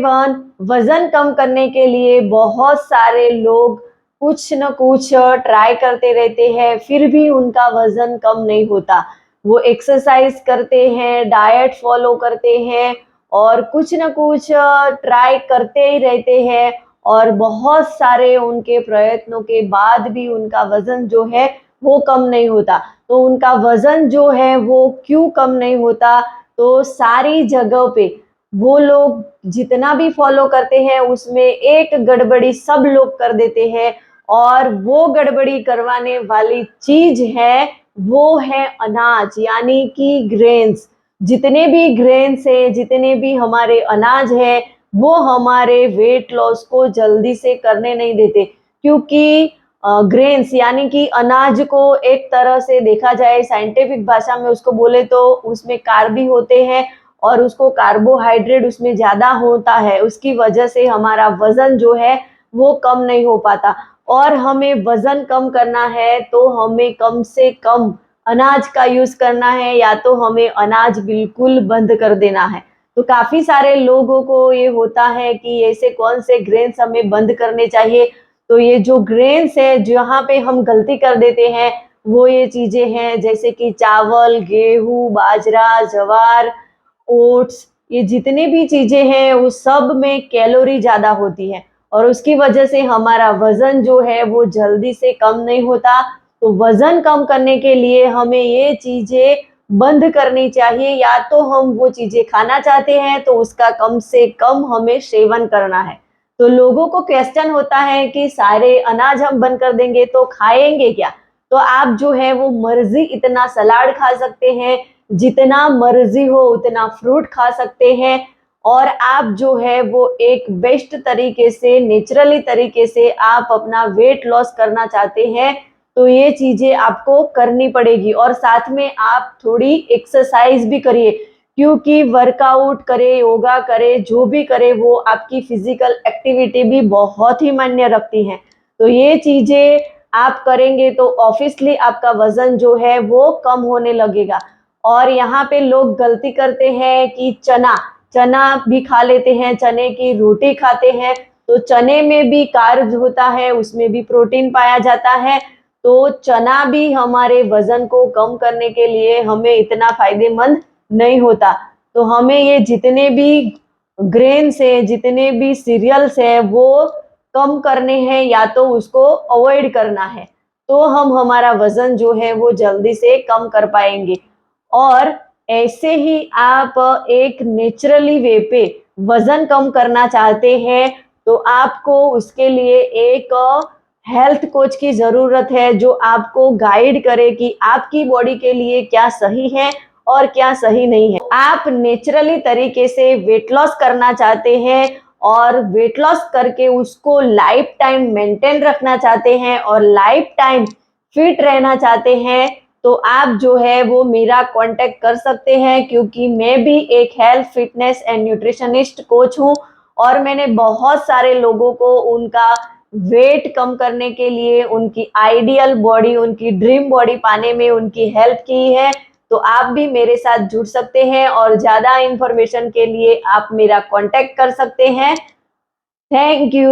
Everyone, वजन कम करने के लिए बहुत सारे लोग कुछ न कुछ ट्राई करते रहते हैं, फिर भी उनका वजन कम नहीं होता। वो एक्सरसाइज करते हैं, डाइट फॉलो करते हैं और कुछ न कुछ ट्राई करते ही रहते हैं और बहुत सारे उनके प्रयत्नों के बाद भी उनका वजन जो है वो कम नहीं होता। तो उनका वजन जो है वो क्यों कम नहीं होता? तो सारी जगह पे वो लोग जितना भी फॉलो करते हैं उसमें एक गड़बड़ी सब लोग कर देते हैं और वो गड़बड़ी करवाने वाली चीज है वो है अनाज, यानी कि ग्रेन्स। जितने भी ग्रेन्स है, जितने भी हमारे अनाज है, वो हमारे वेट लॉस को जल्दी से करने नहीं देते, क्योंकि ग्रेन्स यानी कि अनाज को एक तरह से देखा जाए साइंटिफिक भाषा में उसको बोले तो उसमें कार्बी होते हैं और उसको कार्बोहाइड्रेट उसमें ज़्यादा होता है, उसकी वजह से हमारा वज़न जो है वो कम नहीं हो पाता। और हमें वज़न कम करना है तो हमें कम से कम अनाज का यूज़ करना है, या तो हमें अनाज बिल्कुल बंद कर देना है। तो काफ़ी सारे लोगों को ये होता है कि ऐसे कौन से ग्रेन्स हमें बंद करने चाहिए। तो ये जो ग्रेन्स है जहाँ पे हम गलती कर देते हैं वो ये चीज़ें हैं जैसे कि चावल, गेहूँ, बाजरा, ज्वार, ओट्स, ये जितनी भी चीजें हैं उस सब में कैलोरी ज्यादा होती है और उसकी वजह से हमारा वजन जो है वो जल्दी से कम नहीं होता। तो वजन कम करने के लिए हमें ये चीजें बंद करनी चाहिए, या तो हम वो चीजें खाना चाहते हैं तो उसका कम से कम हमें सेवन करना है। तो लोगों को क्वेश्चन होता है कि सारे अनाज हम बंद कर देंगे तो खाएंगे क्या? तो आप जो है वो मर्जी इतना सलाद खा सकते हैं, जितना मर्जी हो उतना फ्रूट खा सकते हैं और आप जो है वो एक बेस्ट तरीके से, नेचुरली तरीके से आप अपना वेट लॉस करना चाहते हैं तो ये चीजें आपको करनी पड़ेगी और साथ में आप थोड़ी एक्सरसाइज भी करिए, क्योंकि वर्कआउट करे, योगा करे, जो भी करे वो आपकी फिजिकल एक्टिविटी भी बहुत ही मायने रखती है। तो ये चीजें आप करेंगे तो ऑब्वियसली आपका वजन जो है वो कम होने लगेगा। और यहाँ पे लोग गलती करते हैं कि चना चना भी खा लेते हैं, चने की रोटी खाते हैं। तो चने में भी कार्ब्स होता है, उसमें भी प्रोटीन पाया जाता है। तो चना भी हमारे वजन को कम करने के लिए हमें इतना फायदेमंद नहीं होता। तो हमें ये जितने भी ग्रेन्स है, जितने भी सीरियल्स है वो कम करने हैं या तो उसको अवॉइड करना है, तो हम हमारा वजन जो है वो जल्दी से कम कर पाएंगे। और ऐसे ही आप एक नेचुरली वे पे वजन कम करना चाहते हैं तो आपको उसके लिए एक हेल्थ कोच की जरूरत है जो आपको गाइड करे कि आपकी बॉडी के लिए क्या सही है और क्या सही नहीं है। आप नेचुरली तरीके से वेट लॉस करना चाहते हैं और वेट लॉस करके उसको लाइफ टाइम मेंटेन रखना चाहते हैं और लाइफ टाइम फिट रहना चाहते हैं, तो आप जो है वो मेरा कांटेक्ट कर सकते हैं, क्योंकि मैं भी एक health fitness and nutritionist coach हूँ और मैंने बहुत सारे लोगों को उनका वेट कम करने के लिए, उनकी आइडियल बॉडी, उनकी ड्रीम बॉडी पाने में उनकी हेल्प की है। तो आप भी मेरे साथ जुड़ सकते हैं और ज़्यादा इंफॉर्मेशन के लिए आप मेरा कांटेक्ट कर सकते हैं। Thank you.